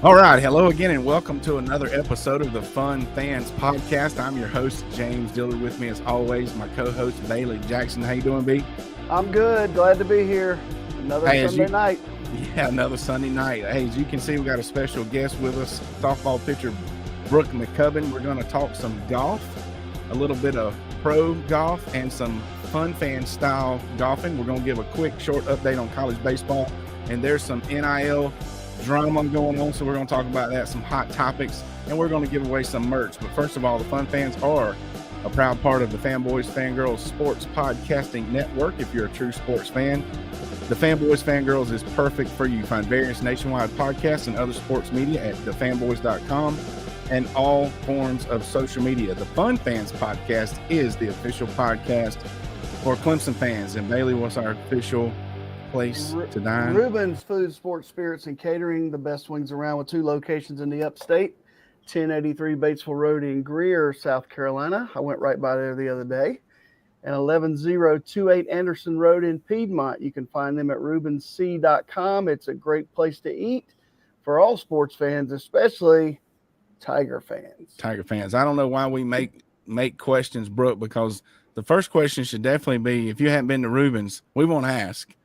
All right. Hello again, and welcome to another episode of the Fun Fans Podcast. I'm your host, James Dillard. With me, as always, my co-host, Bailey Jackson. How you doing, B? I'm good. Glad to be here. Another Sunday night. Yeah, another Sunday night. Hey, as you can see, we got a special guest with us, softball pitcher Brooke McCubbin. We're going to talk some golf, a little bit of pro golf, and some fun fan style golfing. We're going to give a quick, short update on college baseball, and there's some NIL drama going on, so we're going to talk about that, some hot topics, and we're going to give away some merch. But first of all, the Fun Fans are a proud part of the Fanboys Fangirls Sports Podcasting Network. If you're a true sports fan, the Fanboys Fangirls is perfect for you. Find various nationwide podcasts and other sports media at thefanboys.com and all forms of social media. The Fun Fans Podcast is the official podcast for Clemson fans. And Bailey, what's our official place to dine? Reuben's Food, Sports, Spirits, and Catering, the best wings around, with 2 locations in the upstate, 1083 Batesville Road in Greer, South Carolina. I went right by there the other day. And 11028 Anderson Road in Piedmont. You can find them at ReubenC.com. It's a great place to eat for all sports fans, especially Tiger fans. Tiger fans. I don't know why we make questions, Brooke, because the first question should definitely be, if you haven't been to Reuben's, we won't ask.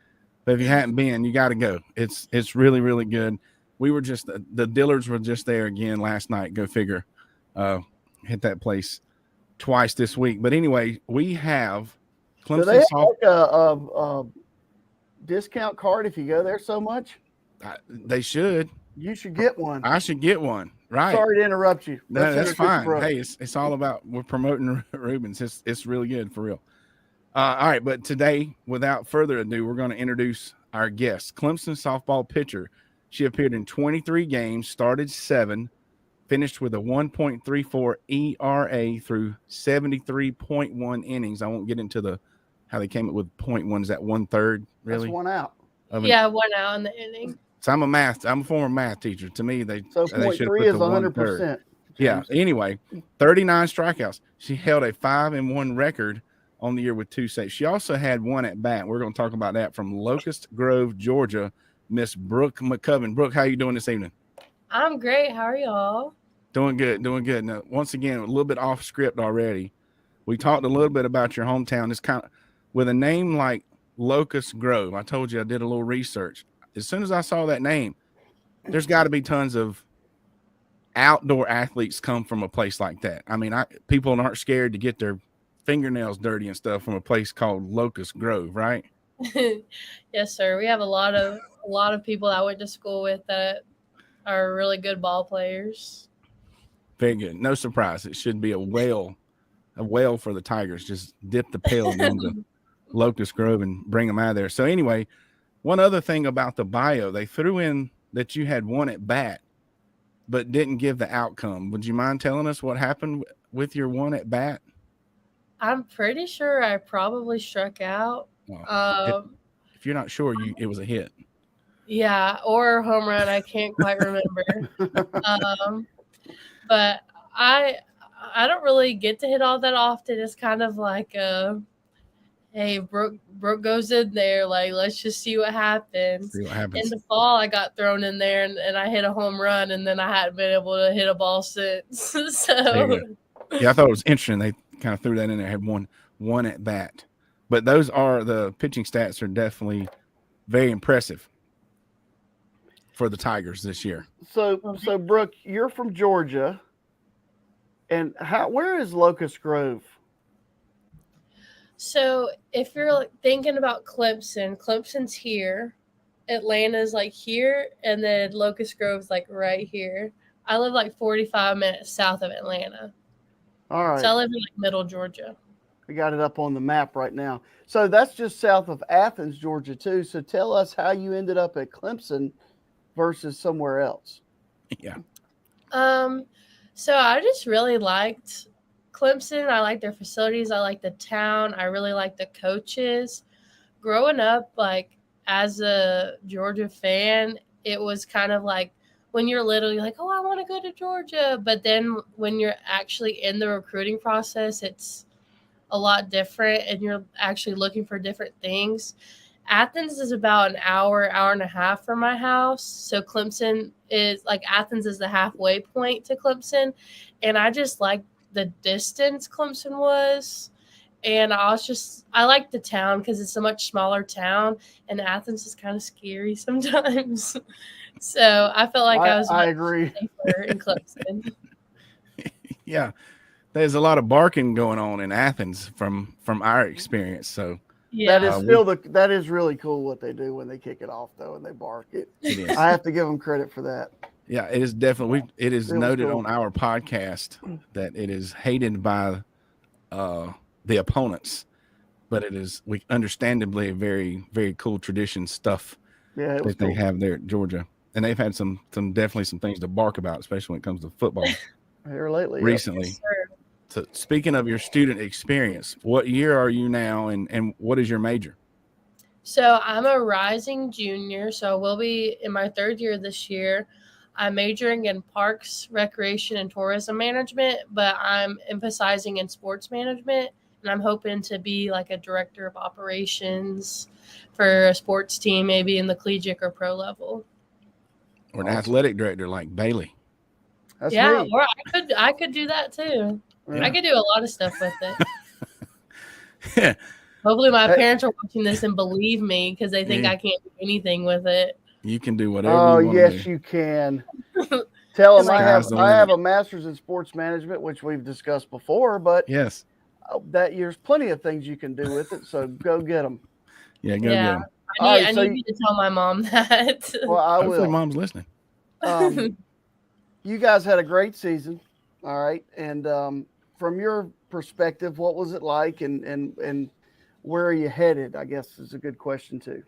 But if you hadn't been, you got to go. It's really, really good. We were just the Dillards were just there again last night. Go figure. Hit that place twice this week. But anyway, we have Clemson. Do they have like a discount card if you go there so much? They should. You should get one. I should get one. Right. Sorry to interrupt you. That's fine. Hey, it's all about, we're promoting Reuben's. It's really good, for real. All right, but today, without further ado, we're going to introduce our guest, Clemson softball pitcher. She appeared in 23 games, started 7, finished with a 1.34 ERA through 73.1 innings. I won't get into how they came up with 0.1. Is that 1/3? Really? That's 1 out. 1 out in the inning. So I'm a former math teacher. To me, they so 0.3 is 100%. Yeah. Anyway, 39 strikeouts. She held a 5-1 record on the year with 2 saves. She also had 1 at bat. We're going to talk about that from Locust Grove, Georgia, Miss Brooke McCubbin. Brooke, how you doing this evening? I'm great. How are y'all? Doing good. Now, once again, a little bit off script already. We talked a little bit about your hometown. It's kind of with a name like Locust Grove. I told you I did a little research. As soon as I saw that name, there's got to be tons of outdoor athletes come from a place like that. I mean, people aren't scared to get their fingernails dirty and stuff from a place called Locust Grove, right? Yes, sir. We have a lot of people I went to school with that are really good ball players. Very good. No surprise. It should be a whale for the Tigers. Just dip the pail into Locust Grove and bring them out of there. So anyway, one other thing about the bio, they threw in that you had 1 at bat, but didn't give the outcome. Would you mind telling us what happened with your 1 at bat? I'm pretty sure I probably struck out. If you're not sure, it was a hit. Yeah, or a home run. I can't quite remember. But I don't really get to hit all that often. It's kind of like hey, Brooke goes in there. Like, let's just see what happens. In the fall, I got thrown in there and I hit a home run, and then I hadn't been able to hit a ball since. So yeah, I thought it was interesting. They kind of threw that in there. Had one at bat, but those are the pitching stats are definitely very impressive for the Tigers this year. So Brooke, you're from Georgia, and where is Locust Grove? So if you're thinking about Clemson's here, Atlanta's like here, and then Locust Grove's like right here. I live like 45 minutes south of Atlanta. All right. So I live in like middle Georgia. We got it up on the map right now. So that's just south of Athens, Georgia, too. So tell us how you ended up at Clemson versus somewhere else. Yeah. So I just really liked Clemson. I like their facilities. I like the town. I really like the coaches. Growing up, like as a Georgia fan, it was kind of like when you're little, you're like, oh, I want to go to Georgia. But then when you're actually in the recruiting process, it's a lot different and you're actually looking for different things. Athens is about an hour and a half from my house. So Clemson is like Athens is the halfway point to Clemson. And I just like the distance Clemson was. And I like the town because it's a much smaller town. And Athens is kind of scary sometimes. So I felt like I agree. Safer in Clemson. Yeah. There's a lot of barking going on in Athens from our experience. So yeah, that is really cool what they do when they kick it off though and they bark it. It is. I have to give them credit for that. Yeah, it is definitely. It is noted cool on our podcast that it is hated by the opponents, but it is understandably a very, very cool tradition stuff that they have there at Georgia, and they've had some definitely some things to bark about, especially when it comes to football here lately. Recently. Yes, so speaking of your student experience, what year are you now, and what is your major? So I'm a rising junior, so I will be in my third year this year. I'm majoring in parks, recreation, and tourism management, but I'm emphasizing in sports management, and I'm hoping to be like a director of operations for a sports team, maybe in the collegiate or pro level. Or an athletic director like Bailey. That's yeah, me. or I could do that too. Yeah. I could do a lot of stuff with it. Yeah. Hopefully my parents are watching this and believe me because they think I can't do anything with it. You can do whatever you want yes, to do. You can. Tell them I have a master's in sports management, which we've discussed before, but yes, that there's plenty of things you can do with it, so go get them. Yeah, go get them. I need you to tell my mom that. Well, I Hopefully will. Mom's listening. You guys had a great season, all right? And from your perspective, what was it like, and where are you headed, I guess is a good question too.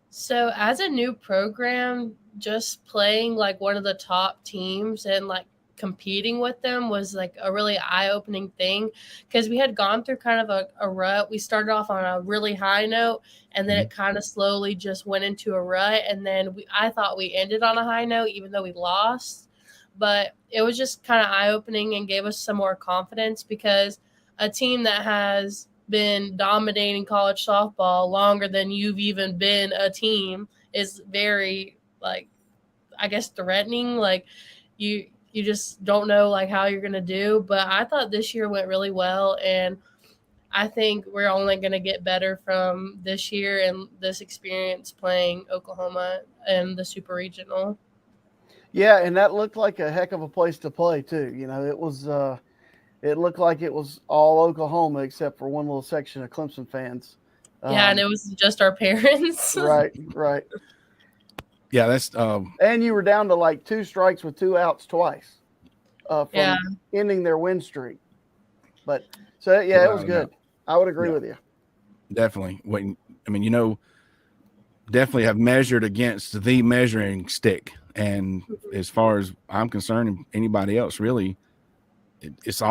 So as a new program, just playing like one of the top teams and like competing with them was like a really eye-opening thing because we had gone through kind of a rut. We started off on a really high note and then it kind of slowly just went into a rut. And then I thought we ended on a high note, even though we lost. But it was just kind of eye-opening and gave us some more confidence because a team that has been dominating college softball longer than you've even been a team is very, like, I guess threatening. Like you just don't know like how you're going to do. But I thought this year went really well. And I think we're only going to get better from this year and this experience playing Oklahoma and the super regional. Yeah. And that looked like a heck of a place to play too. You know, it was, it looked like it was all Oklahoma except for one little section of Clemson fans. Yeah, and it was just our parents. Right. Yeah, that's and you were down to like 2 strikes with 2 outs twice from ending their win streak. But so it was good. I would agree with you. Definitely. Definitely have measured against the measuring stick. And as far as I'm concerned, and anybody else really, it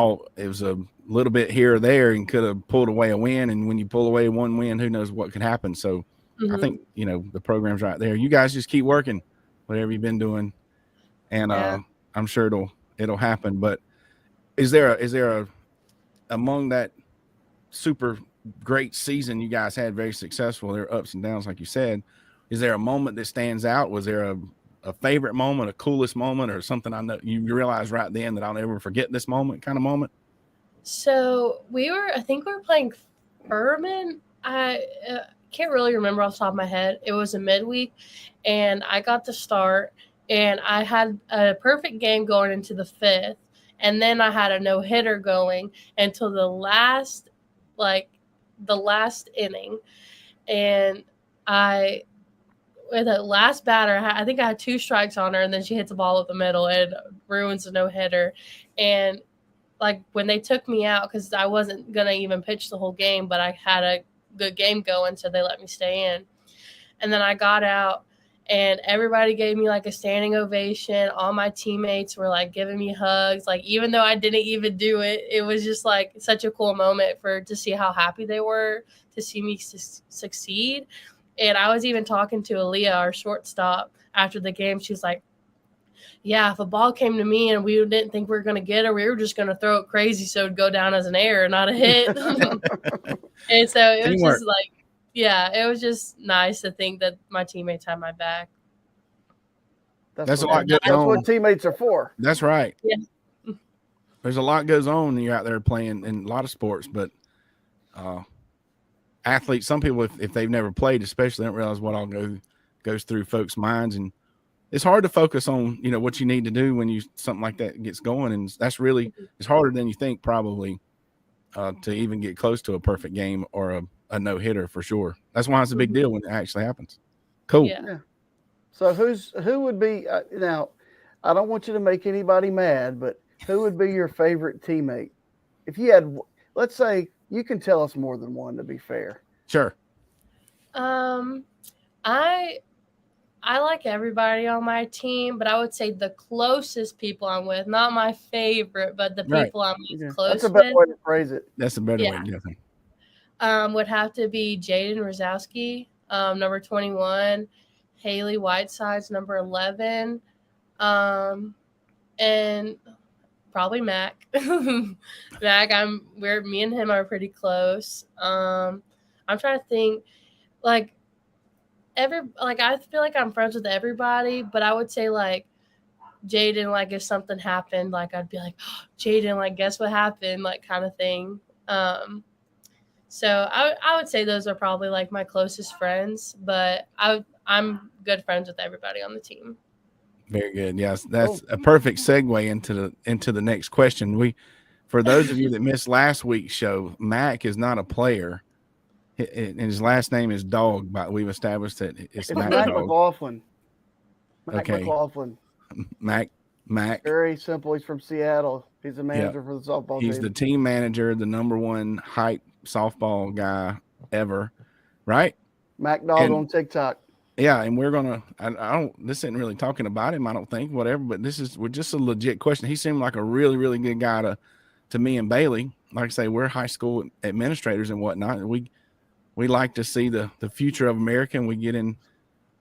was a little bit here or there and could have pulled away a win. And when you pull away one win, who knows what could happen. So I think, the program's right there. You guys just keep working, whatever you've been doing. And I'm sure it'll happen. But is there among that super great season you guys had, very successful, there are ups and downs, like you said, is there a moment that stands out? Was there a favorite moment, a coolest moment, or something I know you realize right then that I'll never forget this moment kind of moment? So I think we were playing Furman. I can't really remember off the top of my head. It was a midweek and I got the start and I had a perfect game going into the 5th. And then I had a no-hitter going until the last inning. And with the last batter, I think I had 2 strikes on her, and then she hits the ball up the middle and ruins a no-hitter. And like when they took me out, because I wasn't going to even pitch the whole game, but I had a good game going, so they let me stay in. And then I got out, and everybody gave me like a standing ovation. All my teammates were like giving me hugs. Like even though I didn't even do it, it was just like such a cool moment to see how happy they were to see me succeed. And I was even talking to Aaliyah, our shortstop, after the game. She was like, yeah, if a ball came to me and we didn't think we were going to get her, we were just going to throw it crazy so it would go down as an error, not a hit. And so it was just like yeah, it was just nice to think that my teammates had my back. That's a lot goes That's on. what teammates are for. That's right. Yeah. There's a lot goes on when you're out there playing in a lot of sports, but athletes, some people, if they've never played, especially, don't realize what all goes through folks' minds, and it's hard to focus on, what you need to do when something like that gets going, and that's really, it's harder than you think probably to even get close to a perfect game or a no-hitter for sure. That's why it's a big deal when it actually happens. Cool. Yeah. So who would be now? I don't want you to make anybody mad, but who would be your favorite teammate? If you had, let's say, you can tell us more than one to be fair. Sure. I like everybody on my team, but I would say the closest people I'm with, not my favorite, but the people I'm close That's a better with. way to phrase it. That's a better way, definitely. Would have to be Jaden Rosowski, number 21, Haley Whitesides, number 11, and probably Mac. Mac, me and him are pretty close. I'm trying to think, I feel like I'm friends with everybody, but I would say Jaden, if something happened, I'd be like, oh, Jaden, guess what happened, kind of thing. So I would say those are probably my closest friends, but I'm good friends with everybody on the team. Very good. Yes, that's a perfect segue into the next question. For those of you that missed last week's show, Mac is not a player, and his last name is Dog. But we've established that it's Mac McLaughlin. Okay. McLaughlin. Mac. Very simple. He's from Seattle. He's the manager for the softball team. He's the team manager, the number one hype softball guy ever, right? Mac Dog on TikTok. Yeah, and we're gonna. This isn't really talking about him, I don't think. Whatever, but we're just a legit question. He seemed like a really, really good guy to me and Bailey. Like I say, we're high school administrators and whatnot, and we like to see the future of America, and we get in,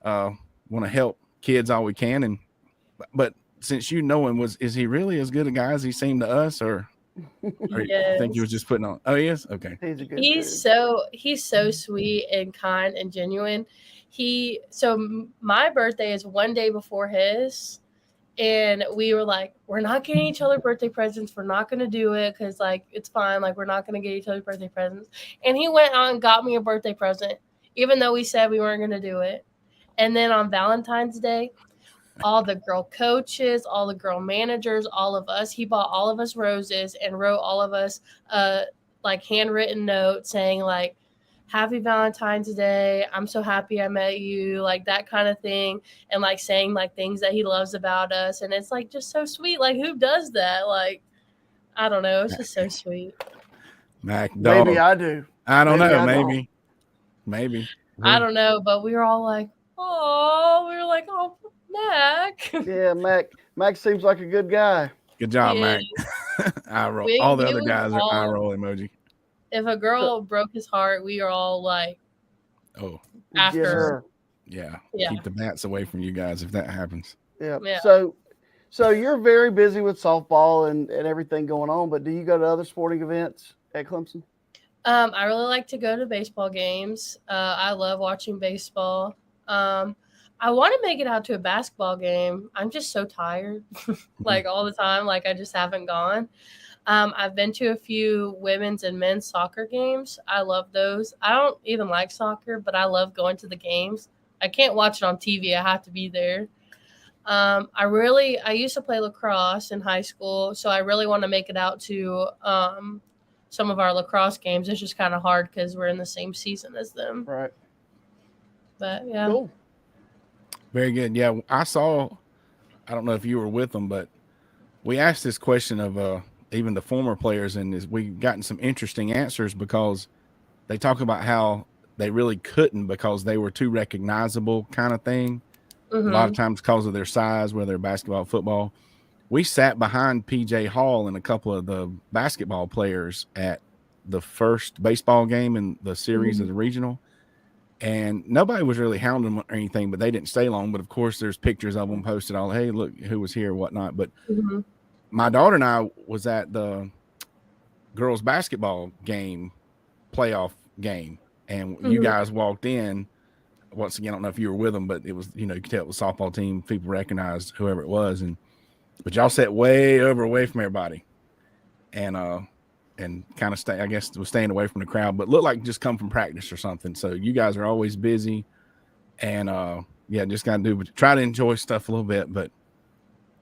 want to help kids all we can. But since you know him, is he really as good a guy as he seemed to us, or you think he was just putting on? Oh, he is? Okay. He's so sweet and kind and genuine. So my birthday is one day before his, and we were like, we're not getting each other birthday presents. We're not going to do it because it's fine. We're not going to get each other birthday presents. And he went out and got me a birthday present, even though we said we weren't going to do it. And then on Valentine's Day, all the girl coaches, all the girl managers, all of us, he bought all of us roses and wrote all of us handwritten note saying Happy Valentine's Day. I'm so happy I met you, that kind of thing. And saying things that he loves about us. And it's just so sweet. Who does that? I don't know. It's just so sweet. Mac Dog. Maybe I do. I don't know. Maybe. I don't know. But we were all oh, Mac. Yeah, Mac seems like a good guy. Good job, Mac. Eye roll. All the other guys are eye roll emoji. If a girl broke his heart, we are all after her. Yeah. Keep the bats away from you guys if that happens. Yeah. So you're very busy with softball and everything going on, but do you go to other sporting events at Clemson? I really like to go to baseball games. I love watching baseball. I want to make it out to a basketball game. I'm just so tired, all the time. I just haven't gone. I've been to a few women's and men's soccer games. I love those. I don't even like soccer, but I love going to the games. I can't watch it on TV. I have to be there. I used to play lacrosse in high school, so I really want to make it out to some of our lacrosse games. It's just kind of hard because we're in the same season as them. Right. But, yeah. Cool. Very good. Yeah, I don't know if you were with them, but we asked this question of even the former players, and we've gotten some interesting answers because they talk about how they really couldn't because they were too recognizable kind of thing. Mm-hmm. A lot of times because of their size, whether basketball, football. We sat behind PJ Hall and a couple of the basketball players at the first baseball game in the series of the regional. And nobody was really hounding them or anything, but they didn't stay long. But of course, there's pictures of them posted all, hey, look who was here, whatnot. But my daughter and I was at the girls basketball game, playoff game. and you guys walked in. Once again, I don't know if you were with them, but it was, you could tell it was a softball team. People recognized whoever it was, but y'all sat way away from everybody, and kind of I guess was staying away from the crowd, but looked like just come from practice or something. So you guys are always busy, and just got to try to enjoy stuff a little bit, but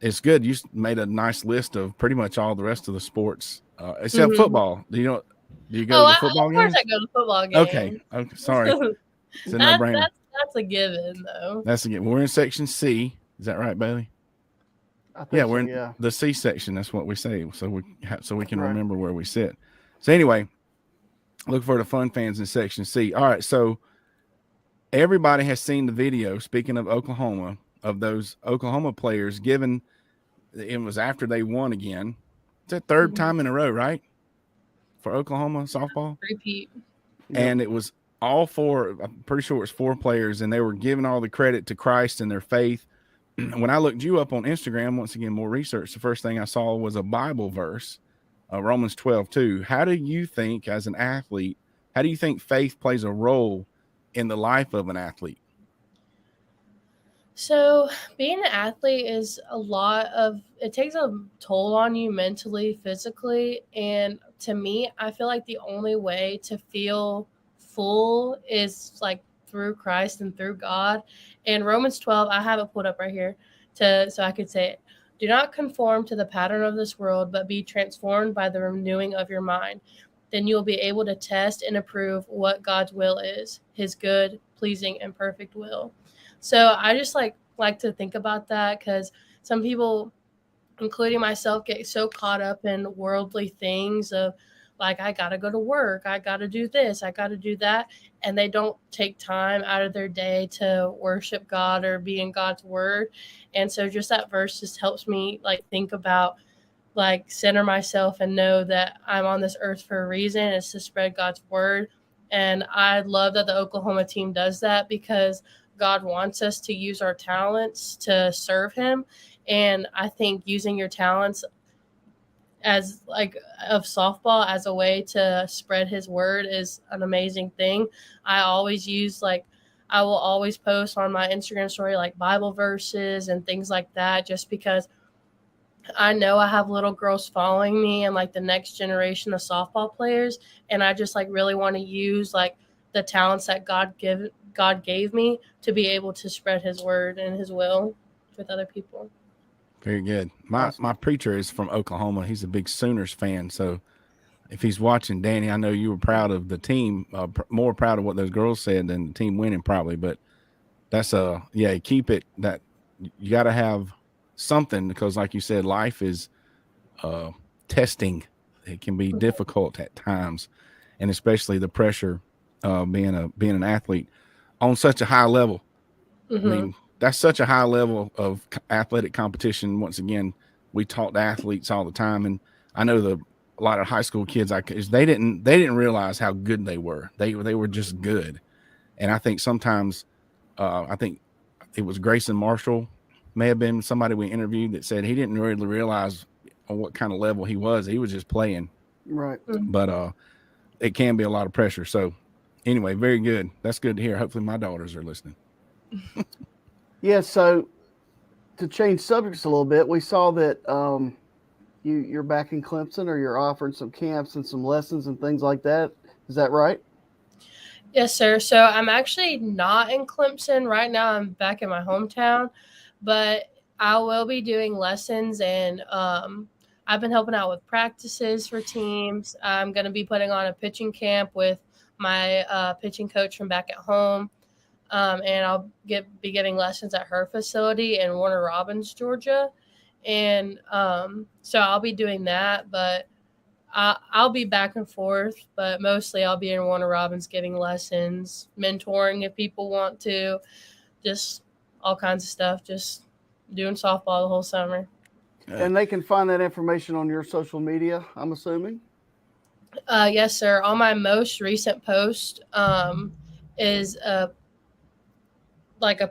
it's good. You made a nice list of pretty much all the rest of the sports, except football. Do you go to the football games? Of course I go to football games. Okay. Sorry. It's a no-brainer. That's a given, though. That's a given. We're in section C. Is that right, Bailey? We're in the C section. That's what we say. So we can remember where we sit. So anyway, look for the fun fans in section C. All right. So everybody has seen the video, speaking of Oklahoma, of those Oklahoma players given. It was after they won again. It's the third time in a row, right? For Oklahoma softball. Repeat. And it was all four. I'm pretty sure it was 4 players, and they were giving all the credit to Christ and their faith. When I looked you up on Instagram, once again, more research, the first thing I saw was a Bible verse, Romans 12:2. How do you think, as an athlete, faith plays a role in the life of an athlete? So being an athlete is it takes a toll on you mentally, physically. And to me, I feel like the only way to feel full is like through Christ and through God. And Romans 12, I have it pulled up right here so I could say it. Do not conform to the pattern of this world, but be transformed by the renewing of your mind. Then you'll be able to test and approve what God's will is, his good, pleasing, and perfect will. So I just like to think about that, because some people, including myself, get so caught up in worldly things of like, I got to go to work, I got to do this, I got to do that. And they don't take time out of their day to worship God or be in God's word. And so just that verse just helps me think about, center myself and know that I'm on this earth for a reason. It's to spread God's word. And I love that the Oklahoma team does that, because God wants us to use our talents to serve him. And I think using your talents as of softball as a way to spread his word is an amazing thing. I always use I will always post on my Instagram story Bible verses and things like that, just because I know I have little girls following me and the next generation of softball players. And I just really want to use the talents that God gave me to be able to spread his word and his will with other people. Very good. My preacher is from Oklahoma. He's a big Sooners fan. So if he's watching, Danny, I know you were proud of the team, more proud of what those girls said than the team winning probably. But that's keep it. That you got to have something, because like you said, life is testing. It can be difficult at times, and especially the pressure being an athlete on such a high level. I mean, that's such a high level of athletic competition. Once again, we talk to athletes all the time, and I know a lot of high school kids they didn't realize how good they were. They were just good. And I think sometimes I think it was Grayson Marshall, may have been somebody we interviewed, that said he didn't really realize on what kind of level he was. He was just playing. Right. But it can be a lot of pressure. So anyway, very good. That's good to hear. Hopefully my daughters are listening. Yeah, so to change subjects a little bit, we saw that you're back in Clemson, or you're offering some camps and some lessons and things like that. Is that right? Yes, sir. So I'm actually not in Clemson right now. I'm back in my hometown, but I will be doing lessons, and I've been helping out with practices for teams. I'm going to be putting on a pitching camp with my pitching coach from back at home. And I'll be getting lessons at her facility in Warner Robins, Georgia. And so I'll be doing that, but I'll be back and forth, but mostly I'll be in Warner Robins getting lessons, mentoring if people want to, just all kinds of stuff, just doing softball the whole summer. And they can find that information on your social media, I'm assuming? Yes, sir. On my most recent post is a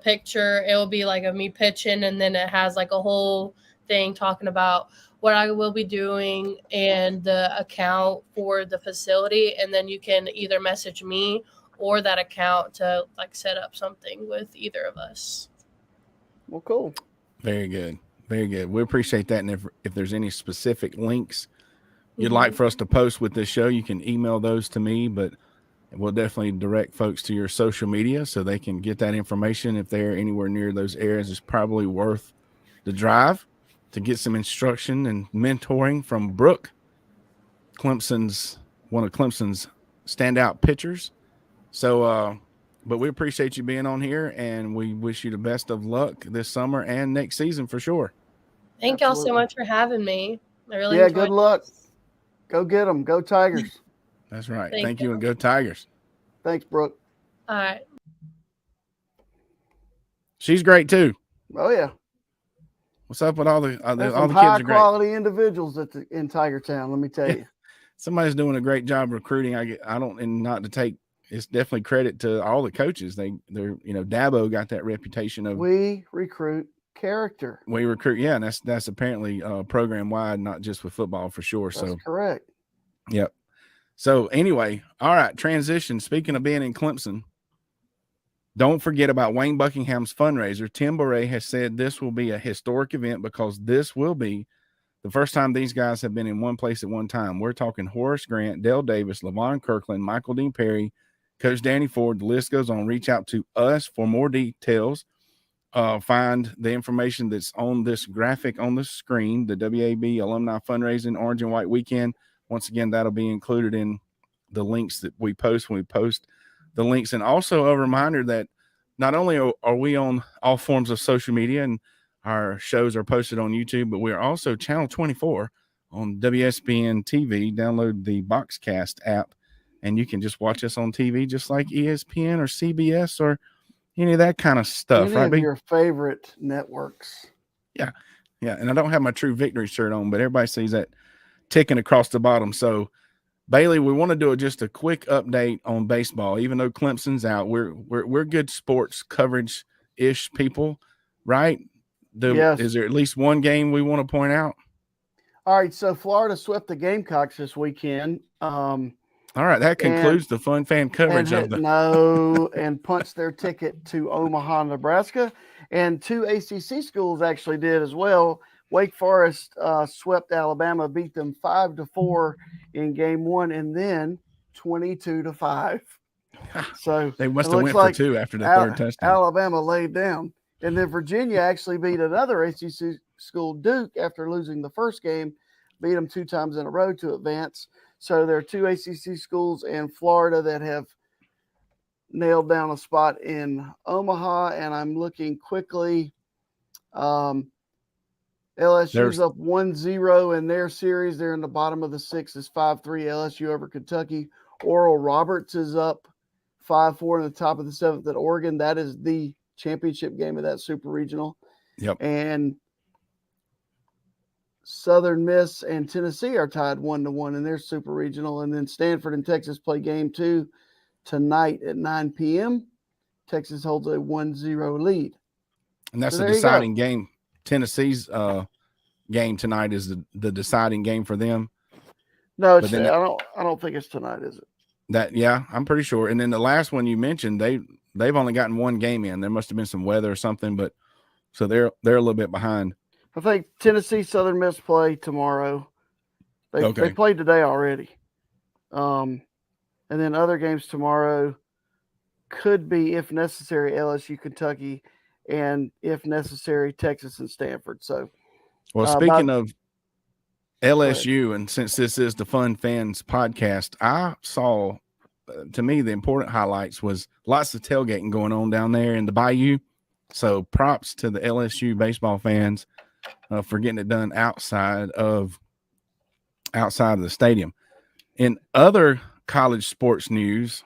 picture. It will be of me pitching, and then it has a whole thing talking about what I will be doing and the account for the facility. And then you can either message me or that account to like set up something with either of us. Well, cool. Very good. Very good. We appreciate that. And if there's any specific links you'd like for us to post with this show, you can email those to me, but we'll definitely direct folks to your social media so they can get that information. If they're anywhere near those areas, it's probably worth the drive to get some instruction and mentoring from Brooke, one of Clemson's standout pitchers. So, but we appreciate you being on here, and we wish you the best of luck this summer and next season for sure. Thank y'all so much for having me. I really enjoyed good luck. Go get them. Go Tigers. That's right. Thank you, and go Tigers. Thanks, Brooke. All right. She's great too. Oh yeah. What's up with all the all the kids are great. High quality individials in Tiger Town. Let me tell you. Somebody's doing a great job recruiting. Not to take. It's definitely credit to all the coaches. They're Dabo got that reputation of we recruit character. We recruit, yeah, and that's apparently program wide, not just with football for sure. That's correct. Yep. So anyway, all right, transition. Speaking of being in Clemson, don't forget about Wayne Buckingham's fundraiser. Tim Bourret has said this will be a historic event because this will be the first time these guys have been in one place at one time. We're talking Horace Grant, Dale Davis, Levon Kirkland, Michael Dean Perry, Coach Danny Ford. The list goes on. Reach out to us for more details. Find the information that's on this graphic on the screen, the WAB Alumni Fundraising Orange and White Weekend. Once again, that'll be included in the links that we post when we post the links. And also a reminder that not only are we on all forms of social media and our shows are posted on YouTube, but we are also Channel 24 on WSBN TV. Download the Boxcast app, and you can just watch us on TV just like ESPN or CBS or any of that kind of stuff. Any of your favorite networks. Yeah. Yeah. And I don't have my True Victory shirt on, but everybody sees that ticking across the bottom. So, Bailey, we want to do just a quick update on baseball. Even though Clemson's out, we're good sports coverage-ish people, right? Yes. Is there at least one game we want to point out? All right, so Florida swept the Gamecocks this weekend. All right, that concludes the fun fan coverage and punched their ticket to Omaha, Nebraska. And 2 ACC schools actually did as well. Wake Forest swept Alabama, beat them 5-4 in game 1, and then 22-5. So they must have went for 2 after the third touchdown. Alabama laid down. And then Virginia actually beat another ACC school, Duke, after losing the first game, beat them 2 times in a row to advance. So there are 2 ACC schools in Florida that have nailed down a spot in Omaha. And I'm looking quickly. LSU's up 1-0 in their series. They're in the bottom of the 6th. It's 5-3 LSU over Kentucky. Oral Roberts is up 5-4 in the top of the 7th at Oregon. That is the championship game of that super regional. Yep. And Southern Miss and Tennessee are tied 1-1 in their super regional. And then Stanford and Texas play game 2 tonight at 9 p.m. Texas holds a 1-0 lead. And that's the deciding game. Tennessee's game tonight is the deciding game for them. No, I don't think it's tonight, is it? I'm pretty sure. And then the last one you mentioned, they've only gotten one game in. There must have been some weather or something, but so they're a little bit behind. I think Tennessee, Southern Miss play tomorrow. They played today already. And then other games tomorrow could be, if necessary, LSU, Kentucky, and if necessary, Texas and Stanford. So, well, speaking of LSU, and since this is the Fun Fans podcast, I saw, to me, the important highlights was lots of tailgating going on down there in the Bayou. So props to the LSU baseball fans for getting it done outside of the stadium. In other college sports news,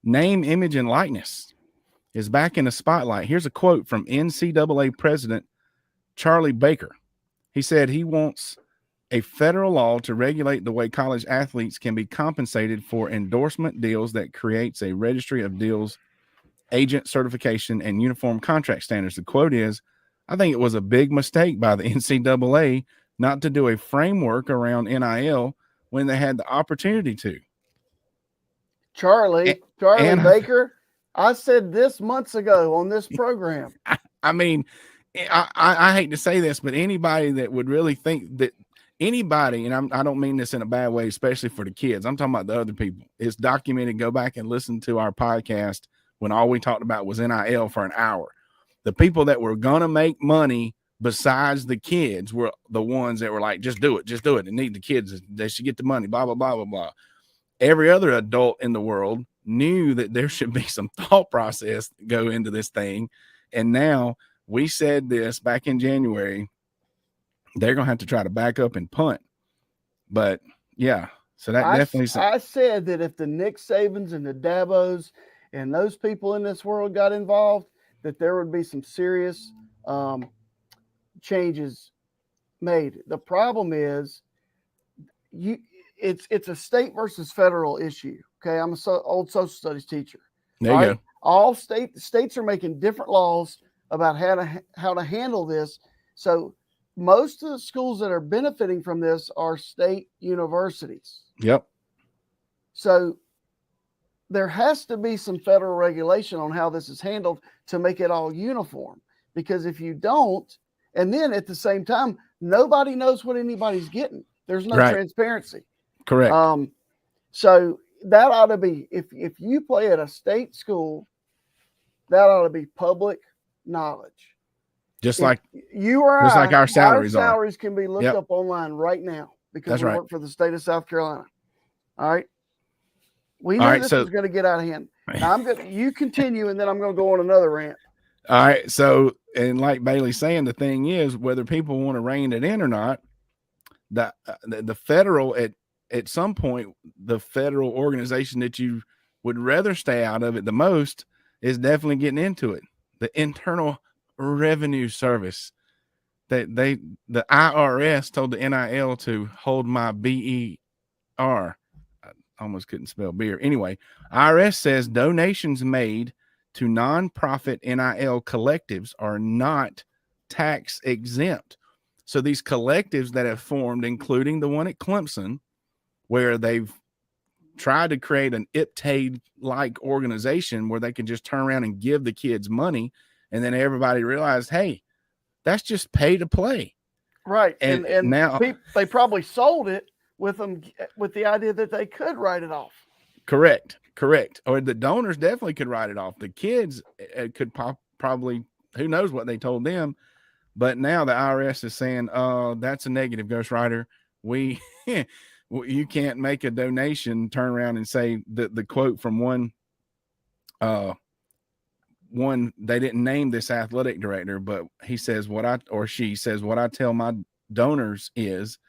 name, image, and likeness is back in the spotlight. Here's a quote from NCAA President Charlie Baker. He said he wants a federal law to regulate the way college athletes can be compensated for endorsement deals that creates a registry of deals, agent certification, and uniform contract standards. The quote is, I think it was a big mistake by the NCAA not to do a framework around NIL when they had the opportunity to. Charlie and Baker. I said this months ago on this program. I mean, I hate to say this, but anybody that would really think that anybody, and I don't mean this in a bad way, especially for the kids. I'm talking about the other people. It's documented. Go back and listen to our podcast when all we talked about was NIL for an hour. The people that were going to make money besides the kids were the ones that were like, just do it. They need the kids. They should get the money, blah, blah, blah, blah, blah. Every other adult in the world knew that there should be some thought process go into this thing. And now we said this back in January, they're going to have to try to back up and punt. But yeah, so that definitely. I said that if the Nick Sabans and the Dabos and those people in this world got involved, that there would be some serious changes made. The problem is it's a state versus federal issue. Okay. I'm an old social studies teacher. There you go. All states are making different laws about how to handle this. So most of the schools that are benefiting from this are state universities. Yep. So there has to be some federal regulation on how this is handled to make it all uniform. Because if you don't, and then at the same time, nobody knows what anybody's getting. There's no transparency. Correct. So that ought to be, if you play at a state school, that ought to be public knowledge. Just like our salaries can be looked up online right now because we work for the state of South Carolina. All right. We knew this was going to get out of hand. Now you continue, and then I'm going to go on another rant. All right. So, and like Bailey's saying, the thing is, whether people want to rein it in or not, the federal at some point, the federal organization that you would rather stay out of it the most is definitely getting into it. The Internal Revenue Service, that the IRS told the NIL to hold my BER. I almost couldn't spell beer. Anyway, IRS says donations made to nonprofit NIL collectives are not tax exempt. So these collectives that have formed, including the one at Clemson, where they've tried to create an IPTAID-like organization where they can just turn around and give the kids money, and then everybody realized, hey, that's just pay to play. Right. And now they probably sold it with the idea that they could write it off. Correct. Or the donors definitely could write it off. The kids could probably, who knows what they told them. But now the IRS is saying, that's a negative, Ghostwriter. You can't make a donation, turn around and say the quote from one, they didn't name this athletic director, but he says she says, what I tell my donors is,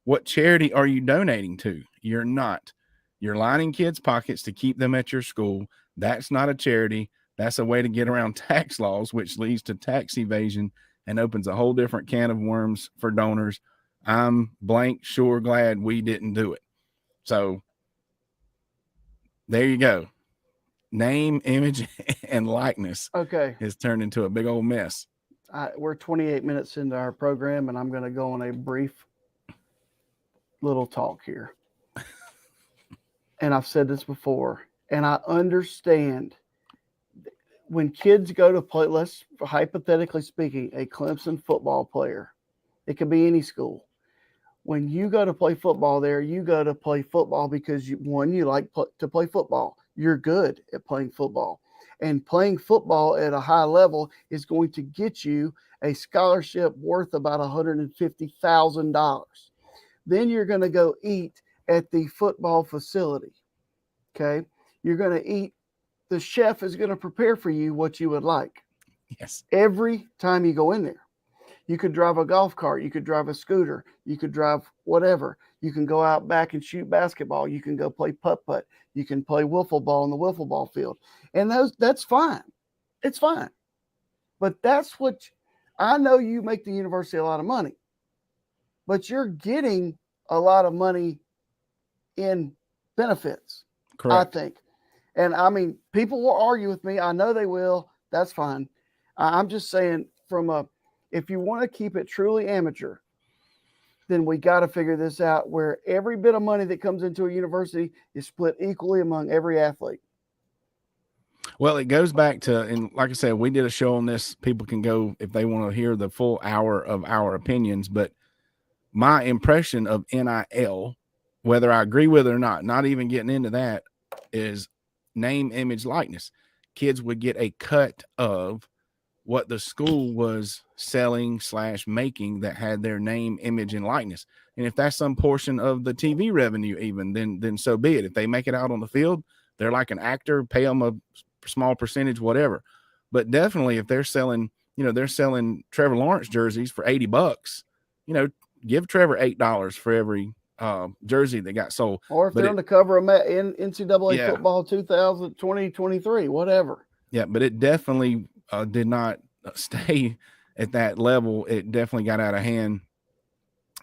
what charity are you donating to? You're not. You're lining kids' pockets to keep them at your school. That's not a charity. That's a way to get around tax laws, which leads to tax evasion and opens a whole different can of worms for donors. I'm sure glad we didn't do it. So there you go. Name, image, and likeness. Okay. Has turned into a big old mess. We're 28 minutes into our program, and I'm going to go on a brief little talk here. And I've said this before, and I understand when kids go to play, let's hypothetically speaking, a Clemson football player, it could be any school. When you go to play football there, you go to play football because you like to play football. You're good at playing football. And playing football at a high level is going to get you a scholarship worth about $150,000. Then you're going to go eat at the football facility. Okay. You're going to eat. The chef is going to prepare for you what you would like. Yes. Every time you go in there. You could drive a golf cart. You could drive a scooter. You could drive whatever. You can go out back and shoot basketball. You can go play putt-putt. You can play wiffle ball in the wiffle ball field. And that's fine. It's fine. But that's what I know. You make the university a lot of money, but you're getting a lot of money in benefits. Correct. I think. And I mean, people will argue with me. I know they will. That's fine. I'm just saying if you want to keep it truly amateur, then we got to figure this out where every bit of money that comes into a university is split equally among every athlete. Well, it goes back to, and like I said, we did a show on this. People can go if they want to hear the full hour of our opinions. But my impression of NIL, whether I agree with it or not even getting into that, is name, image, likeness. Kids would get a cut of what the school was selling / making that had their name, image, and likeness. And if that's some portion of the TV revenue, even then so be it. If they make it out on the field, they're like an actor, pay them a small percentage, whatever. But definitely if they're selling Trevor Lawrence jerseys for $80, give Trevor $8 for every jersey that got sold. Or if they're on the cover of NCAA football 2023, whatever. Yeah, but it definitely did not stay at that level. It definitely got out of hand.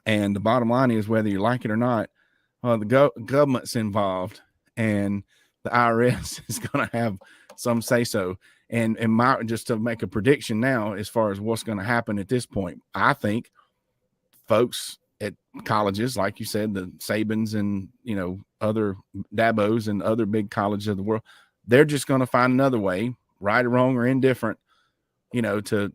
And the bottom line is, whether you like it or not, the government's involved, and the IRS is going to have some say so. And just to make a prediction now, as far as what's going to happen at this point, I think folks at colleges, like you said, the Sabins and other Dabos and other big colleges of the world, they're just going to find another way, right or wrong or indifferent, to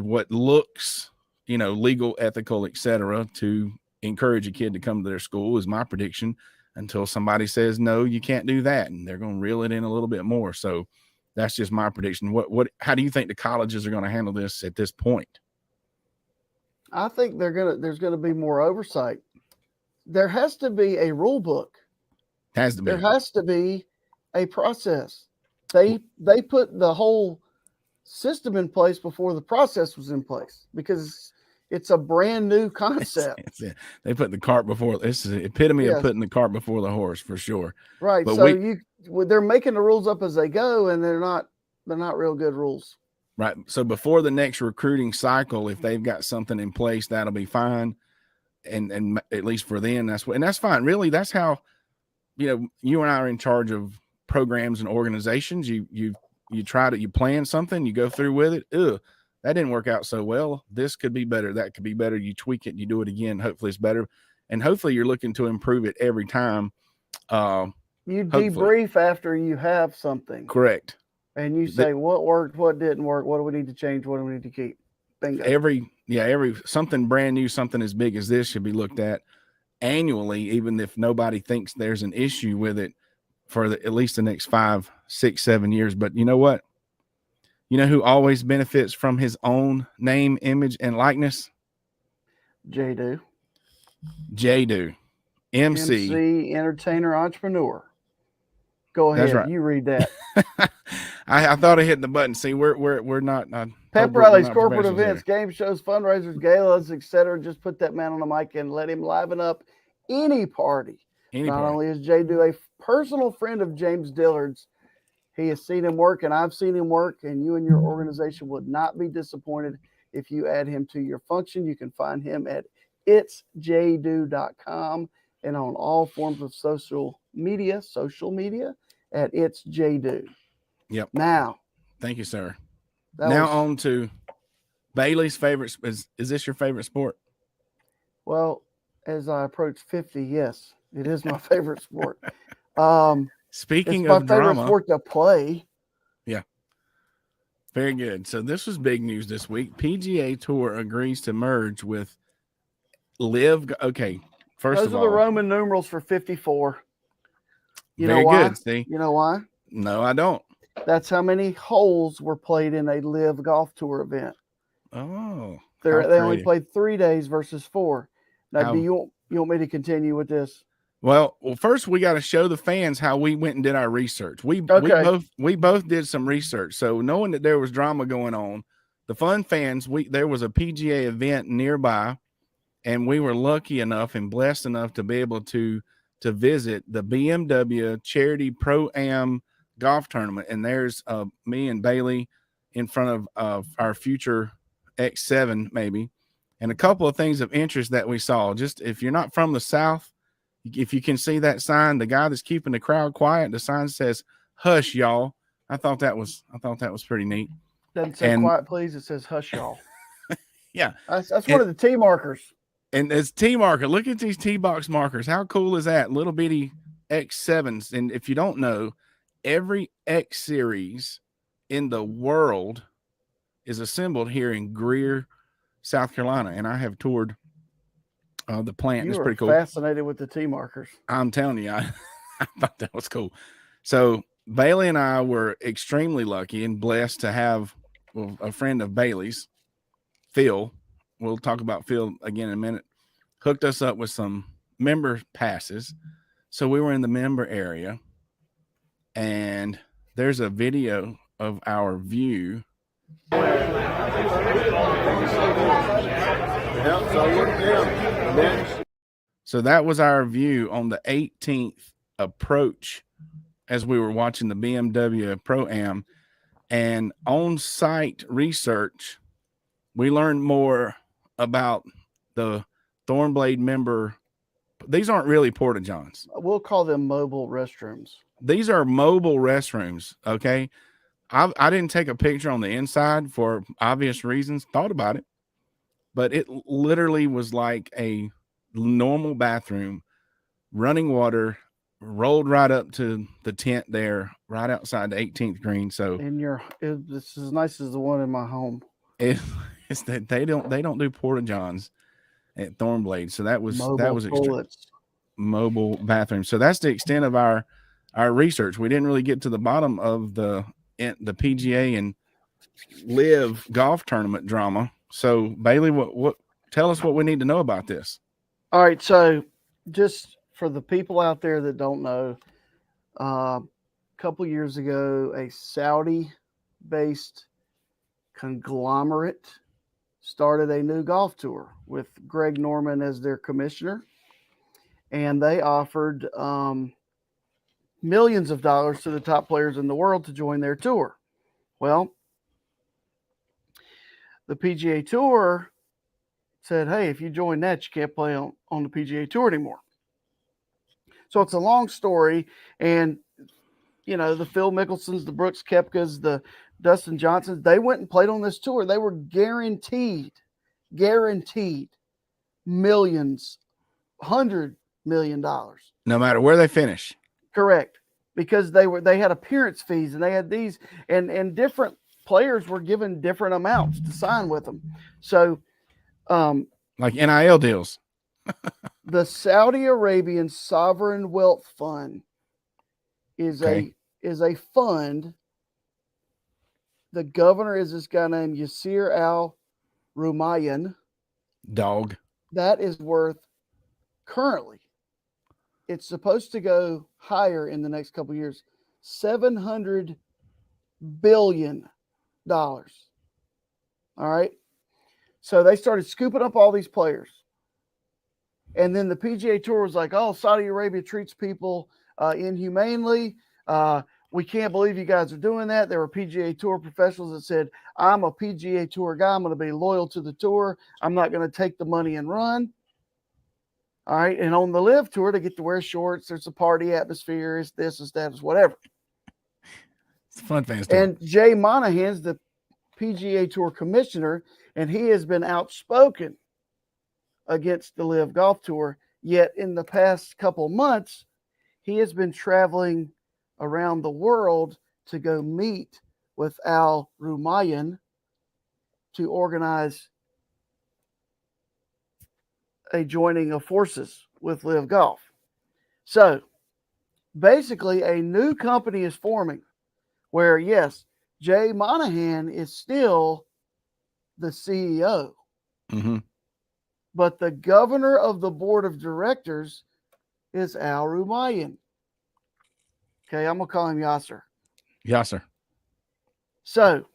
what looks, legal, ethical, etc., to encourage a kid to come to their school, is my prediction, until somebody says, no, you can't do that. And they're going to reel it in a little bit more. So that's just my prediction. How do you think the colleges are going to handle this at this point? I think there's going to be more oversight. There has to be a rule book. There has to be a process. They put the whole system in place before the process was in place, because it's a brand new concept. They put the cart before. This is the epitome of putting the cart before the horse, for sure. Right. But so they're making the rules up as they go, and they're not real good rules. Right. So before the next recruiting cycle, if they've got something in place, that'll be fine. And at least for them, that's fine. Really, that's how, you and I are in charge of programs and organizations. You plan something, you go through with it. That didn't work out so well. This could be better. That could be better. You tweak it, you do it again. Hopefully it's better. And hopefully you're looking to improve it every time. You debrief after you have something. Correct. And you say what worked, what didn't work, what do we need to change, what do we need to keep. Bingo. Every something brand new, something as big as this should be looked at annually, even if nobody thinks there's an issue with it for at least the next 5, 6, 7 years. But you know what? You know who always benefits from his own name, image, and likeness? J-Do. MC, entertainer, entrepreneur. Go ahead. That's right. You read that. I thought I hit the button. See, we're not pep rallies, corporate events, game shows, fundraisers, galas, etc. Just put that man on the mic and let him liven up any party. Not only is J-Do a personal friend of James Dillard's, he has seen him work, and I've seen him work, and you and your organization would not be disappointed if you add him to your function. You can find him at itsjdo.com and on all forms of social media at itsjdo. Yep. Now. Thank you, sir. On to Bailey's favorite. Is this your favorite sport? Well, as I approach 50, yes, it is my favorite sport. Speaking of drama, it's my favorite sport to play. Yeah. Very good. So this was big news this week. PGA Tour agrees to merge with Live. Okay. Those are the Roman numerals for 54. You Very know why? Good, see? You know why? No, I don't. That's how many holes were played in a Live Golf Tour event. Oh. They only played 3 days versus 4. Now, do you want me to continue with this? Well, first we got to show the fans how we went and did our research. We both did some research. So knowing that there was drama going on, the fun fans, there was a PGA event nearby, and we were lucky enough and blessed enough to be able to visit the BMW Charity Pro-Am golf tournament. And there's me and Bailey in front of our future X7 maybe, and a couple of things of interest that we saw. Just if you're not from the South, if you can see that sign, the guy that's keeping the crowd quiet, the sign says "Hush, y'all." I thought that was pretty neat. Doesn't say "Quiet, please." It says "Hush, y'all." Yeah, that's one of the T markers. And it's T marker. Look at these T box markers. How cool is that? Little bitty X7s. And if you don't know, every X series in the world is assembled here in Greer, South Carolina. And I have toured the plant. It's pretty cool. Fascinated with the T markers. I'm telling you, I thought that was cool. So Bailey and I were extremely lucky and blessed to have a friend of Bailey's, Phil. We'll talk about Phil again in a minute. Hooked us up with some member passes. So we were in the member area, and there's a video of our view. So that was our view on the 18th approach as we were watching the BMW Pro-Am. And on-site research, we learned more about the Thornblade member. These aren't really porta-johns. We'll call them mobile restrooms. These are mobile restrooms, okay? I didn't take a picture on the inside for obvious reasons. Thought about it. But it literally was like a normal bathroom, running water, rolled right up to the tent there, right outside the 18th green. So it's as nice as the one in my home. It's that they don't do porta-johns at Thornblade. So that was mobile bathroom. So that's the extent of our research. We didn't really get to the bottom of the PGA and Live golf tournament drama. So Bailey, what tell us what we need to know about this. All right, so just for the people out there that don't know, a couple years ago, a Saudi-based conglomerate started a new golf tour with Greg Norman as their commissioner, and they offered millions of dollars to the top players in the world to join their tour. Well, the PGA Tour said, hey, if you join that, you can't play on the PGA Tour anymore. So it's a long story. And, you know, the Phil Mickelsons, the Brooks Koepkas, the Dustin Johnsons, they went and played on this tour. They were guaranteed millions, $100 million. No matter where they finish. Correct. Because they had appearance fees and they had these and different players were given different amounts to sign with them. So like NIL deals. The Saudi Arabian Sovereign Wealth Fund is a fund. The governor is this guy named Yasir Al Rumayyan. Dog. That is worth currently, it's supposed to go higher in the next couple of years, $700 billion. All right. So they started scooping up all these players. And then the PGA Tour was like, oh, Saudi Arabia treats people inhumanely. We can't believe you guys are doing that. There were PGA Tour professionals that said, I'm a PGA Tour guy. I'm going to be loyal to the tour. I'm not going to take the money and run. All right. And on the Live Tour, they get to wear shorts. There's a party atmosphere. It's this, it's that, it's whatever. It's a fun fans tour. And Jay Monahan's the PGA Tour commissioner, and he has been outspoken against the Live Golf Tour. Yet in the past couple months, he has been traveling around the world to go meet with Al Rumayyan to organize a joining of forces with Live Golf. So basically a new company is forming where, yes, Jay Monahan is still the CEO, but the governor of the board of directors is Al Rumayyan. Okay, I'm going to call him Yasser. Yasser. So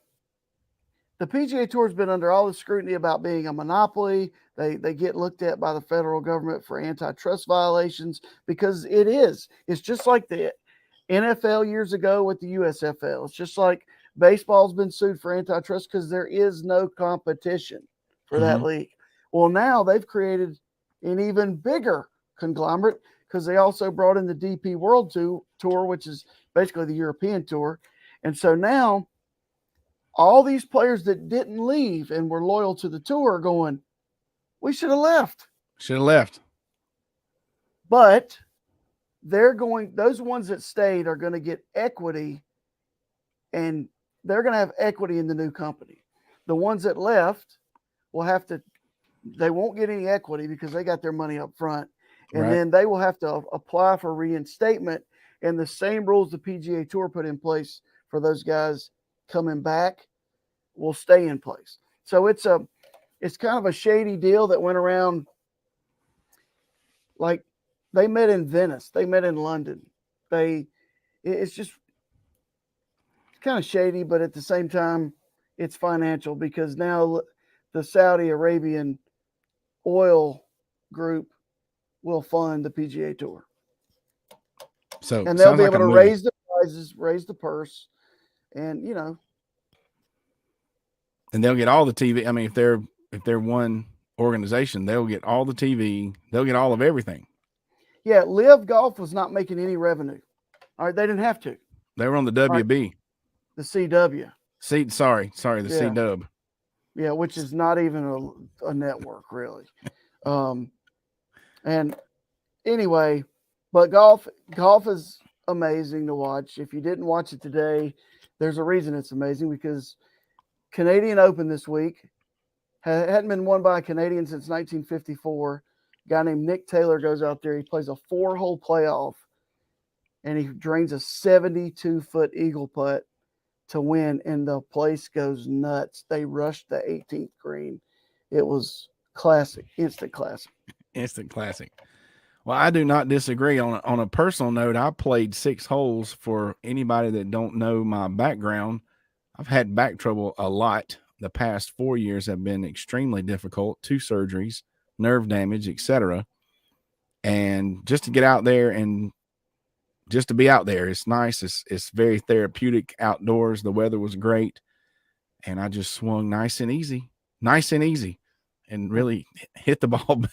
the PGA Tour has been under all the scrutiny about being a monopoly. They get looked at by the federal government for antitrust violations because it is. It's just like the NFL years ago with the USFL. It's just like baseball's been sued for antitrust because there is no competition for that league. Well, now they've created an even bigger conglomerate because they also brought in the DP World Tour, which is basically the European Tour. And so now all these players that didn't leave and were loyal to the tour are going, we should have left. Should have left. But those ones that stayed are going to get equity, and they're going to have equity in the new company. The ones that left they won't get any equity because they got their money up front. And then they will have to apply for reinstatement, and the same rules the PGA Tour put in place for those guys coming back will stay in place. So it's kind of a shady deal that went around. Like, they met in Venice, they met in London. It's just kind of shady, but at the same time, it's financial, because now the Saudi Arabian oil group will fund the PGA Tour. So, and they'll be able to raise the prizes, raise the purse, and and they'll get all the TV. I mean, if they're one organization, they'll get all the TV, they'll get all of everything. Yeah, Live Golf was not making any revenue. All right, they didn't have to. They were on the WB. The CW. The C-Dub. Yeah, which is not even a network, really. And anyway, but golf is amazing to watch. If you didn't watch it today, there's a reason it's amazing, because Canadian Open this week hadn't been won by a Canadian since 1954. A guy named Nick Taylor goes out there. He plays a 4-hole playoff, and he drains a 72-foot eagle putt to win, and the place goes nuts. They rushed the 18th green. It was classic, instant classic. Instant classic. Well, I do not disagree. On a personal note, I played 6 holes. For anybody that don't know my background, I've had back trouble a lot. The past 4 years have been extremely difficult. 2 surgeries, nerve damage, etc. And just to get out there and just to be out there, it's nice. It's very therapeutic outdoors. The weather was great, and I just swung nice and easy, and really hit the ball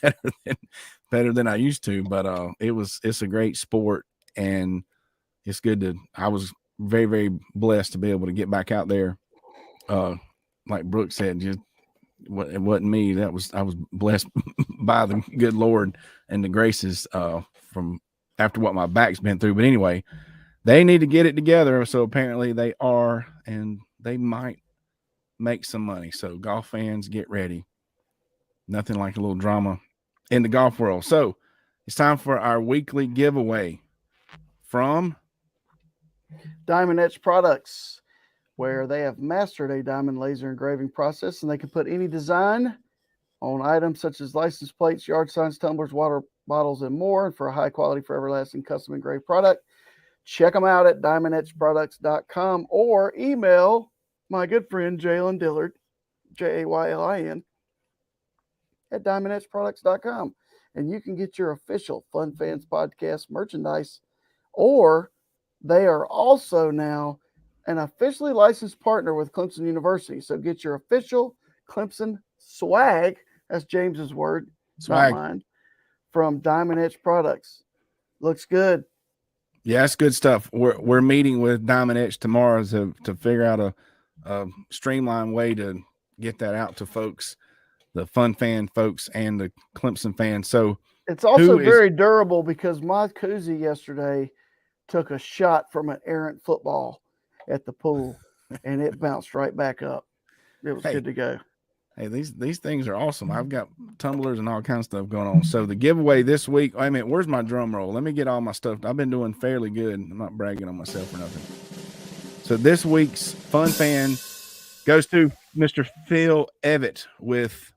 better than I used to. But it's a great sport, and it's good I was very, very blessed to be able to get back out there. Like Brooke said, it wasn't me. I was blessed by the good Lord and the graces from after what my back's been through. But anyway, they need to get it together. So apparently they are, and they might make some money. So golf fans, get ready. Nothing like a little drama in the golf world. So it's time for our weekly giveaway from Diamond Etch Products, where they have mastered a diamond laser engraving process, and they can put any design on items such as license plates, yard signs, tumblers, water bottles, and more. And for a high quality, for everlasting custom engraved product, check them out at diamondetchproducts.com, or email my good friend Jalen Dillard, Jaylin, at diamondetchproducts.com, and you can get your official Fun Fans Podcast merchandise. Or they are also now an officially licensed partner with Clemson University. So get your official Clemson swag, that's James's word, swag, not mine, from Diamond Etch Products. Looks good. Yeah, it's good stuff. We're meeting with Diamond Etch tomorrow to figure out a streamlined way to get that out to folks, the Fun Fan folks and the Clemson fans. So it's also very durable, because my koozie yesterday took a shot from an errant football at the pool, and it bounced right back up. It was good to go. Hey, these things are awesome. I've got tumblers and all kinds of stuff going on. So the giveaway this week, I mean, where's my drum roll? Let me get all my stuff. I've been doing fairly good. I'm not bragging on myself or nothing. So this week's Fun Fan goes to Mr. Phil Evett with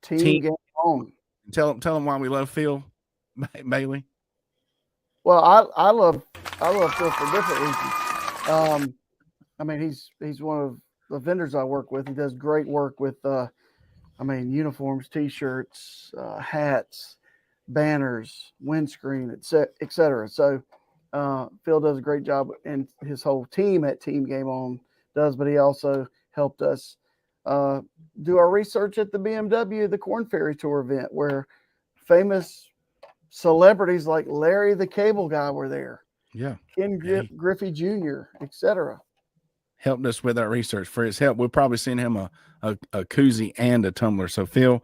Team Game On. Tell him why we love Phil, Bailey. Well, I love Phil for different reasons. I mean, he's one of the vendors I work with. He does great work with, uniforms, T-shirts, hats, banners, windscreen, etc. So Phil does a great job, and his whole team at Team Game On does. But he also helped us do our research at the BMW, the Corn Ferry Tour event, where famous celebrities like Larry the Cable Guy were there. Yeah. Ken Griffey Jr., etc. Helped us with our research. For his help, we'll probably send him a koozie and a tumbler. So Phil,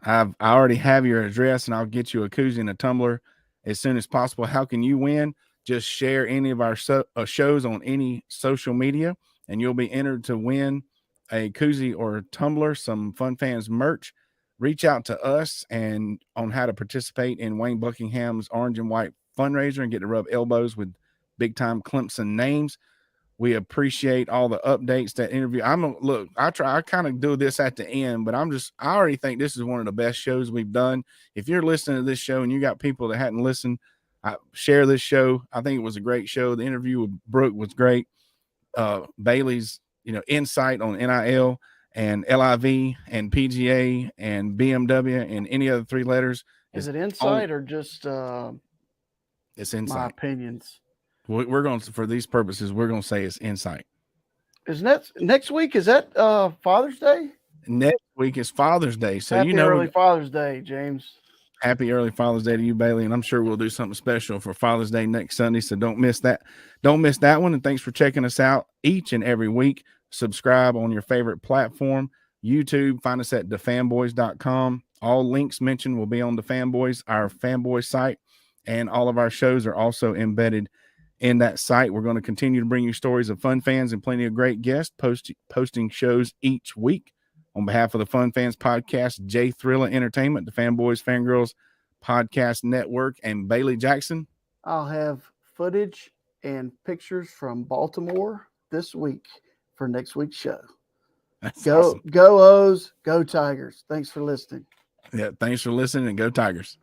I already have your address, and I'll get you a koozie and a tumbler as soon as possible. How can you win? Just share any of our shows on any social media, and you'll be entered to win a koozie or a tumbler, some Fun Fans merch. Reach out to us and on how to participate in Wayne Buckingham's Orange and White fundraiser and get to rub elbows with big time Clemson names. We appreciate all the updates, that interview. I kind of do this at the end, but I already think this is one of the best shows we've done. If you're listening to this show and you got people that hadn't listened, share this show. I think it was a great show. The interview with Brooke was great. Bailey's, insight on NIL and LIV and PGA and BMW and any other three letters. Is it insight or just it's insight? My opinions. We're going to, for these purposes, we're going to say it's insight. Is next week? Is that Father's Day? Next week is Father's Day. So happy early Father's Day, James. Happy early Father's Day to you, Bailey. And I'm sure we'll do something special for Father's Day next Sunday. So don't miss that. Don't miss that one. And thanks for checking us out each and every week. Subscribe on your favorite platform. YouTube, find us at thefanboys.com. All links mentioned will be on the Fanboys, our Fanboy site. And all of our shows are also embedded in that site. We're going to continue to bring you stories of Fun Fans and plenty of great guests posting shows each week. On behalf of the Fun Fans Podcast, Jay Thrilla Entertainment, the Fanboys, Fangirls Podcast Network, and Bailey Jackson. I'll have footage and pictures from Baltimore this week for next week's show. That's go, awesome. Go O's, go Tigers. Thanks for listening. Yeah, thanks for listening, and go Tigers.